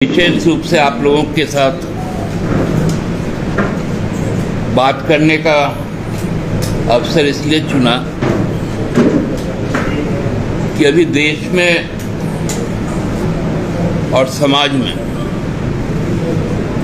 विशेष रूप से आप लोगों के साथ बात करने का अवसर इसलिए चुना कि अभी देश में और समाज में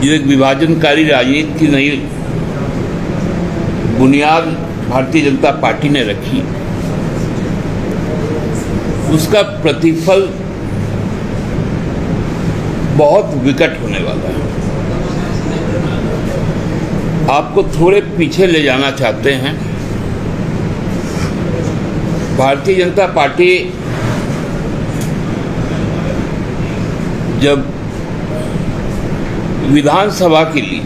जो एक विभाजनकारी राजनीति की नई बुनियाद भारतीय जनता पार्टी ने रखी, उसका प्रतिफल बहुत विकट होने वाला है। आपको थोड़े पीछे ले जाना चाहते हैं। भारतीय जनता पार्टी जब विधानसभा के लिए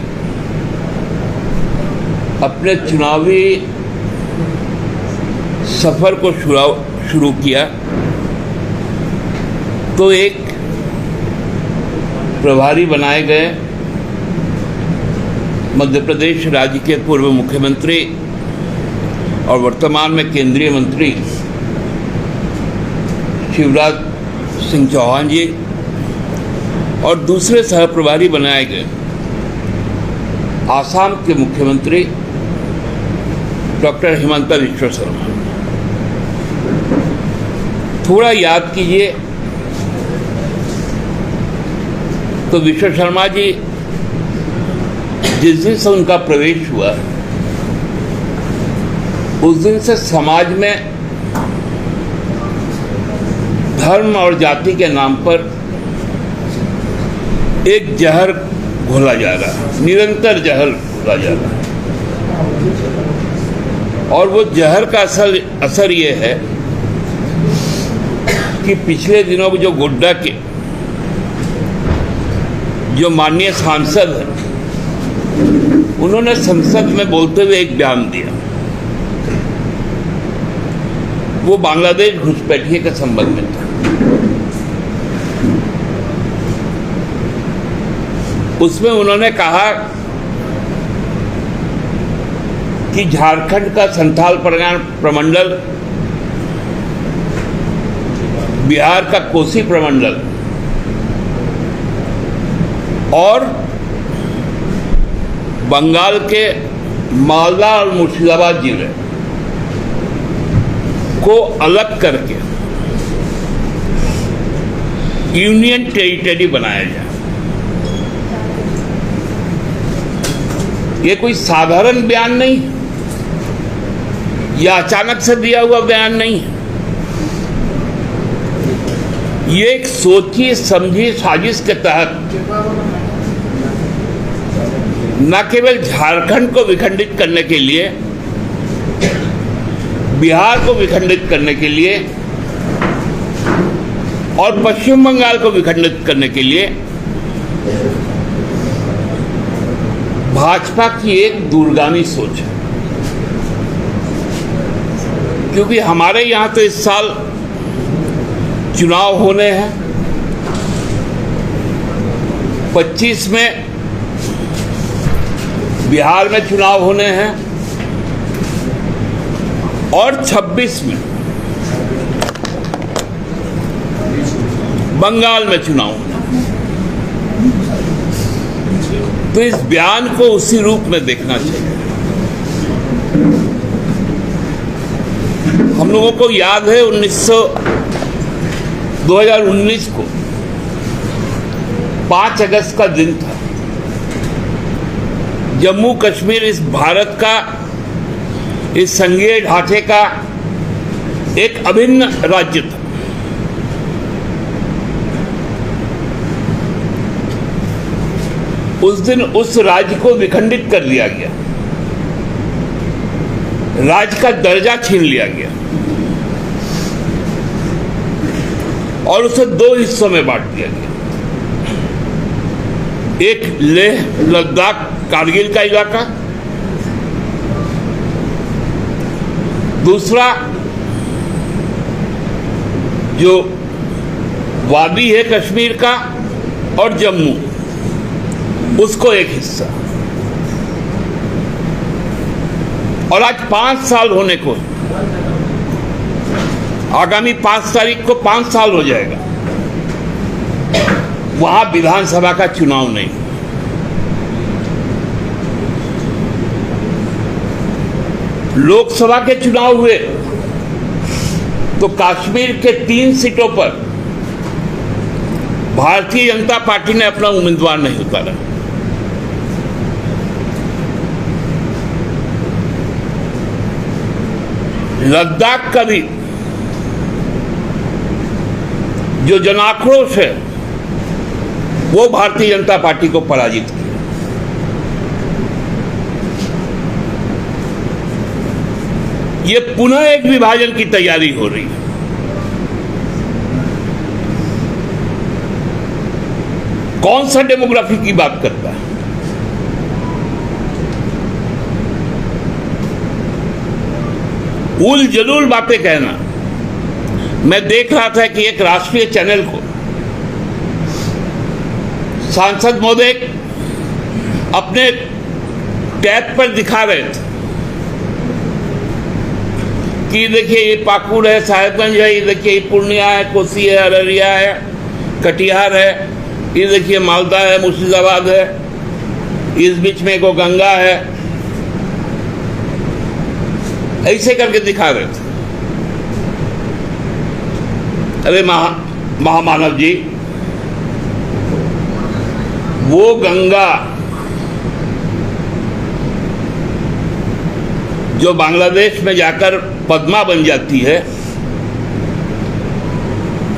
अपने चुनावी सफर को शुरू किया तो एक प्रभारी बनाए गए मध्य प्रदेश राज्य के पूर्व मुख्यमंत्री और वर्तमान में केंद्रीय मंत्री शिवराज सिंह चौहान जी, और दूसरे सह प्रभारी बनाए गए आसाम के मुख्यमंत्री डॉक्टर हिमंता बिश्वा शर्मा। थोड़ा याद कीजिए तो विश्व शर्मा जी जिस दिन से उनका प्रवेश हुआ उस दिन से समाज में धर्म और जाति के नाम पर एक जहर घोला जा रहा है, निरंतर जहर घोला जा रहा है। और वो जहर का असर ये है कि पिछले दिनों जो गोड्डा के जो माननीय सांसद हैं, उन्होंने संसद में बोलते हुए एक बयान दिया। वो बांग्लादेश घुसपैठिए के संबंध में था। उसमें उन्होंने कहा कि झारखंड का संथाल परगना प्रमंडल, बिहार का कोसी प्रमंडल और बंगाल के मालदा और मुर्शिदाबाद जिले को अलग करके यूनियन टेरिटरी बनाया जाए। ये कोई साधारण बयान नहीं है, यह अचानक से दिया हुआ बयान नहीं है। ये एक सोची समझी साजिश के तहत न केवल झारखंड को विखंडित करने के लिए, बिहार को विखंडित करने के लिए और पश्चिम बंगाल को विखंडित करने के लिए भाजपा की एक दूरगामी सोच है। क्योंकि हमारे यहां तो इस साल चुनाव होने हैं, 25 में बिहार में चुनाव होने हैं और 26 में बंगाल में चुनाव होना। तो इस बयान को उसी रूप में देखना चाहिए। हम लोगों को याद है 2019 को 5 अगस्त का दिन था। जम्मू कश्मीर इस भारत का, इस संघीय ढांचे का एक अभिन्न राज्य था। उस दिन उस राज्य को विखंडित कर दिया गया, राज्य का दर्जा छीन लिया गया और उसे 2 हिस्सों में बांट दिया गया। एक लेह लद्दाख कारगिल का इलाका, दूसरा जो वादी है कश्मीर का और जम्मू, उसको एक हिस्सा। और आज 5 साल होने को, आगामी 5 तारीख को 5 साल हो जाएगा वहां विधानसभा का चुनाव नहीं। लोकसभा के चुनाव हुए तो कश्मीर के 3 सीटों पर भारतीय जनता पार्टी ने अपना उम्मीदवार नहीं उतारा। लद्दाख का भी जो जनाक्रोश है वो भारतीय जनता पार्टी को पराजित किया। ये पुनः एक विभाजन की तैयारी हो रही है। कौन सा डेमोग्राफी की बात करता है? उल जलूल बातें कहना। मैं देख रहा था कि एक राष्ट्रीय चैनल को सांसद महोदय अपने टैब पर दिखा रहे थे कि देखिए ये पाकुड़ है, साहेबगंज है, ये देखिए ये पूर्णिया है, कोसी है, अररिया है, कटिहार है, ये देखिए मालदा है, मुर्शिदाबाद है, इस बीच में को गंगा है, ऐसे करके दिखा रहे थे। अरे महामानव जी, वो गंगा जो बांग्लादेश में जाकर पद्मा बन जाती है,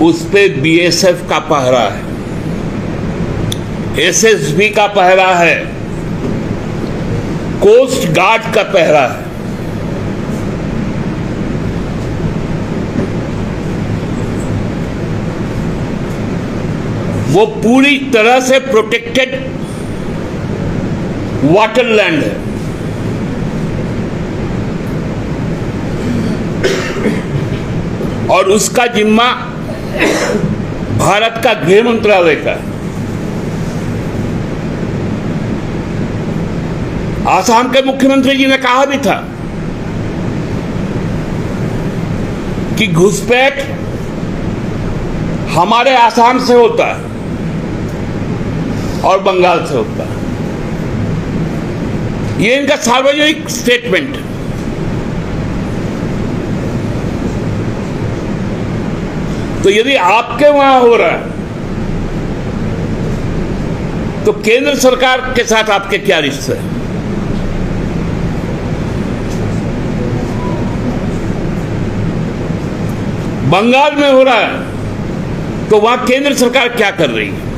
उस पे बीएसएफ का पहरा है, एसएसबी का पहरा है, कोस्ट गार्ड का पहरा है। वो पूरी तरह से प्रोटेक्टेड वाटरलैंड है। और उसका जिम्मा भारत का गृह मंत्रालय का है। आसाम के मुख्यमंत्री जी ने कहा भी था कि घुसपैठ हमारे आसाम से होता है और बंगाल से होता है। ये इनका सार्वजनिक स्टेटमेंट है। तो यदि आपके वहां हो रहा है तो केंद्र सरकार के साथ आपके क्या रिश्ते हैं? बंगाल में हो रहा है तो वहां केंद्र सरकार क्या कर रही है?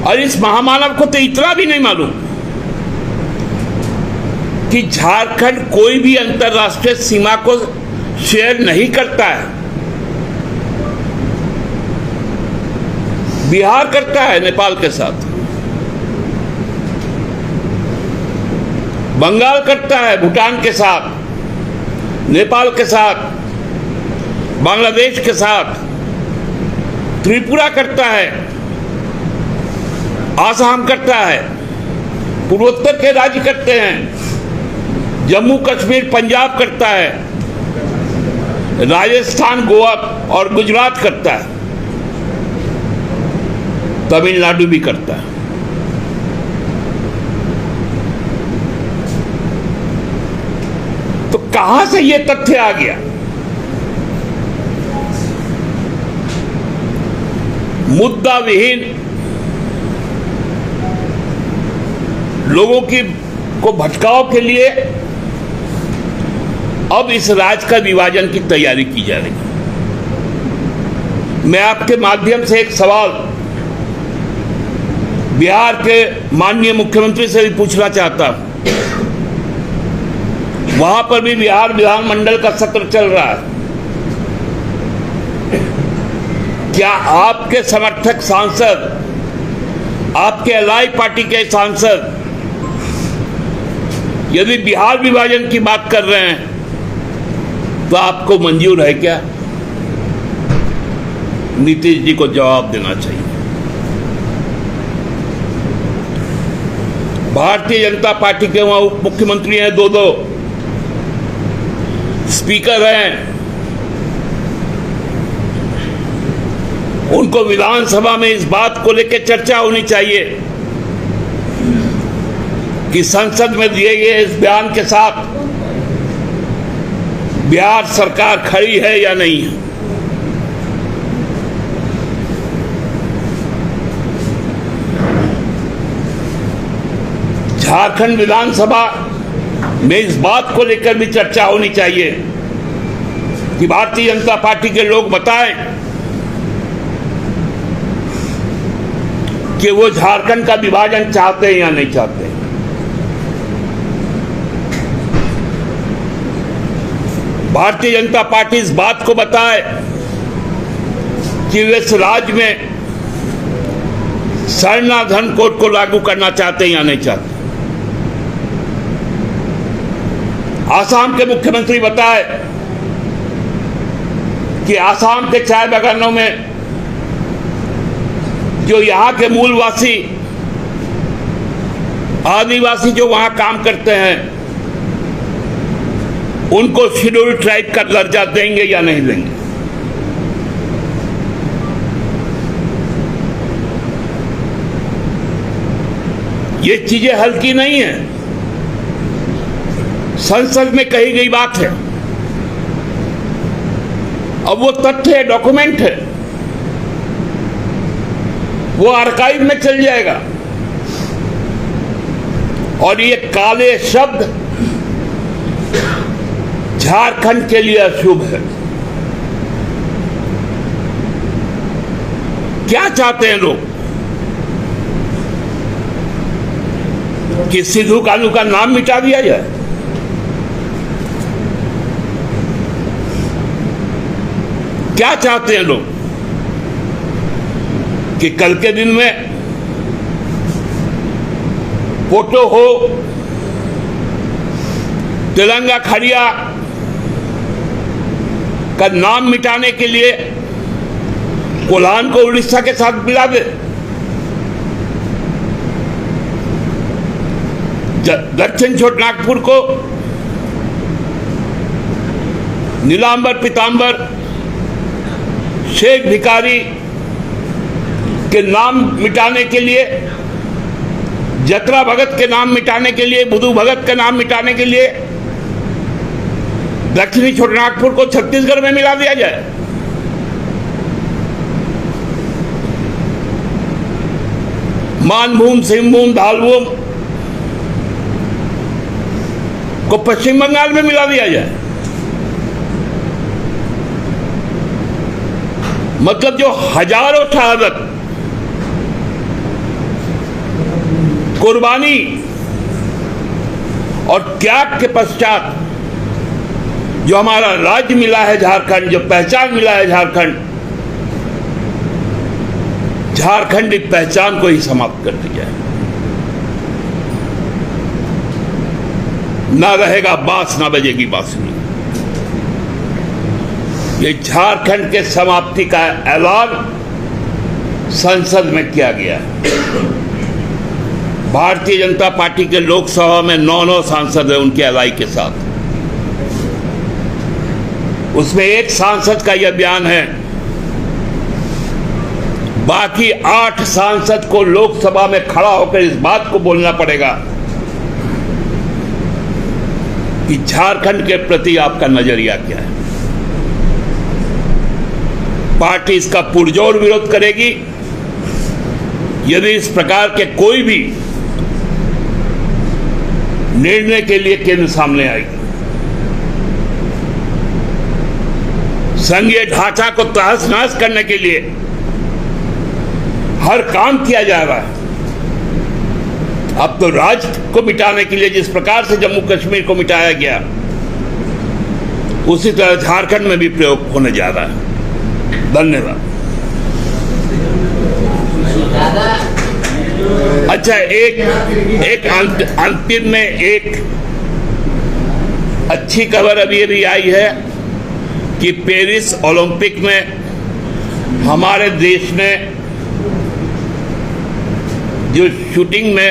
और इस महामानव को तो इतना भी नहीं मालूम कि झारखंड कोई भी अंतर्राष्ट्रीय सीमा को शेयर नहीं करता है। बिहार करता है नेपाल के साथ, बंगाल करता है भूटान के साथ, नेपाल के साथ, बांग्लादेश के साथ, त्रिपुरा करता है, आसाम करता है, पूर्वोत्तर के राज्य करते हैं, जम्मू कश्मीर पंजाब करता है, राजस्थान गोवा और गुजरात करता है, तमिलनाडु भी करता है। तो कहां से यह तथ्य आ गया? मुद्दा विहीन लोगों को भटकाव के लिए अब इस राज्य का विभाजन की तैयारी की जा रही है। मैं आपके माध्यम से एक सवाल बिहार के माननीय मुख्यमंत्री से भी पूछना चाहता हूं। वहां पर भी बिहार विधानमंडल का सत्र चल रहा है। क्या आपके समर्थक सांसद, आपके अलाई पार्टी के सांसद यदि बिहार विभाजन की बात कर रहे हैं तो आपको मंजूर है क्या? नीतीश जी को जवाब देना चाहिए। भारतीय जनता पार्टी के वहां उप मुख्यमंत्री हैं, दो स्पीकर हैं, उनको विधानसभा में इस बात को लेकर चर्चा होनी चाहिए कि संसद में दिए गए इस बयान के साथ बिहार सरकार खड़ी है या नहीं है। झारखंड विधानसभा में इस बात को लेकर भी चर्चा होनी चाहिए कि भारतीय जनता पार्टी के लोग बताएं कि वो झारखंड का विभाजन चाहते हैं या नहीं चाहते। भारतीय जनता पार्टी इस बात को बताए कि वे इस राज्य में सरना धर्म कोड को लागू करना चाहते हैं या नहीं चाहते। आसाम के मुख्यमंत्री बताए कि आसाम के चाय बागानों में जो यहाँ के मूलवासी आदिवासी जो वहां काम करते हैं उनको शेड्यूल ट्राइब का दर्जा देंगे या नहीं देंगे। ये चीजें हल्की नहीं है, संसद में कही गई बात है। अब वो तथ्य है, डॉक्यूमेंट है, वो आर्काइव में चल जाएगा। और ये काले शब्द झारखंड के लिए अशुभ है। क्या चाहते हैं लोग कि सिद्धू कानू का नाम मिटा दिया जाए? क्या चाहते हैं लोग कि कल के दिन में फोटो हो तेलंगा खड़िया का नाम मिटाने के लिए कोल्हान को उड़ीसा के साथ मिला दे? दक्षिण छोटनागपुर को नीलांबर पीतांबर शेख भिखारी के नाम मिटाने के लिए, जतरा भगत के नाम मिटाने के लिए, बुधू भगत के नाम मिटाने के लिए दक्षिणी छोटनागपुर को छत्तीसगढ़ में मिला दिया जाए? मानभूम, सिंहभूम, धालभूम को पश्चिम बंगाल में मिला दिया जाए? मतलब जो हजारों शहादत, कुर्बानी और त्याग के पश्चात जो हमारा राज्य मिला है झारखंड, जो पहचान मिला है झारखंड, झारखंडी पहचान को ही समाप्त कर दिया है। ना रहेगा बांस, ना बजेगी बांसुरी। ये झारखंड के समाप्ति का ऐलान संसद में किया गया है। भारतीय जनता पार्टी के लोकसभा में 9 सांसद हैं उनकी अलाई के साथ। उसमें एक सांसद का यह बयान है, बाकी 8 सांसद को लोकसभा में खड़ा होकर इस बात को बोलना पड़ेगा कि झारखंड के प्रति आपका नजरिया क्या है। पार्टी इसका पुरजोर विरोध करेगी यदि इस प्रकार के कोई भी निर्णय के लिए केंद्र सामने आएगी। संघीय ढांचा को तहस नहस करने के लिए हर काम किया जा रहा है। अब तो राज्य को मिटाने के लिए जिस प्रकार से जम्मू कश्मीर को मिटाया गया, उसी तरह झारखंड में भी प्रयोग होने जा रहा है। धन्यवाद। अच्छा, एक अंतिम में एक अच्छी खबर अभी भी आई है कि पेरिस ओलंपिक में हमारे देश ने जो शूटिंग में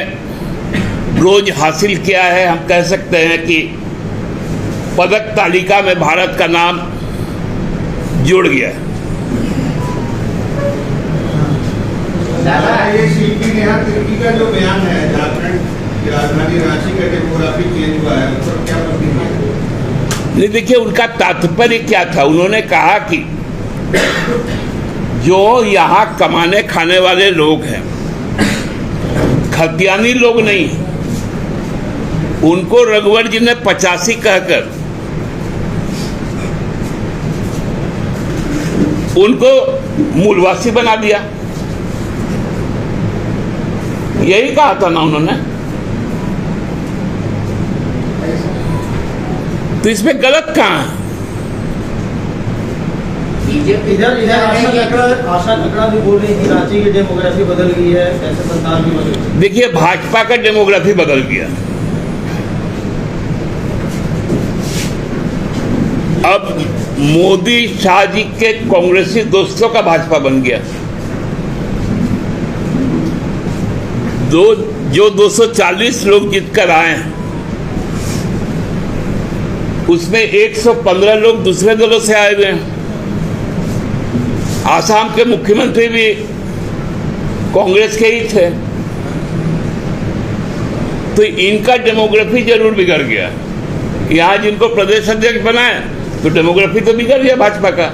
ब्रोंज हासिल किया है, हम कह सकते हैं कि पदक तालिका में भारत का नाम जुड़ गया है। ये शिल्पी नेहा तिर्की का जो बयान है झारखंड की राजधानी रांची का डेमोग्राफी चेंज हुआ है, उस पर क्या प्रतिक्रिया? नहीं, देखिए उनका तात्पर्य क्या था। उन्होंने कहा कि जो यहाँ कमाने खाने वाले लोग हैं, खतियानी लोग नहीं, उनको रघुवर जी ने 85 कहकर उनको मूलवासी बना दिया। यही कहा था ना उन्होंने। तो इसमें गलत कहाँ है? इधर आशा खकड़ा भी बोल रही थी रांची की डेमोग्राफी बदल गई है, ऐसे सरकार भी बदल गई। देखिए भाजपा का डेमोग्राफी बदल गया। अब मोदी शाह जी के कांग्रेसी दोस्तों का भाजपा बन गया। जो 240 लोग जीतकर आए हैं, उसमें 115 लोग दूसरे दलों से आए हुए हैं। आसाम के मुख्यमंत्री भी कांग्रेस के ही थे। तो इनका डेमोग्राफी जरूर बिगड़ गया। यहाँ जिनको प्रदेश अध्यक्ष बनाए तो डेमोग्राफी तो बिगड़ गया भाजपा का।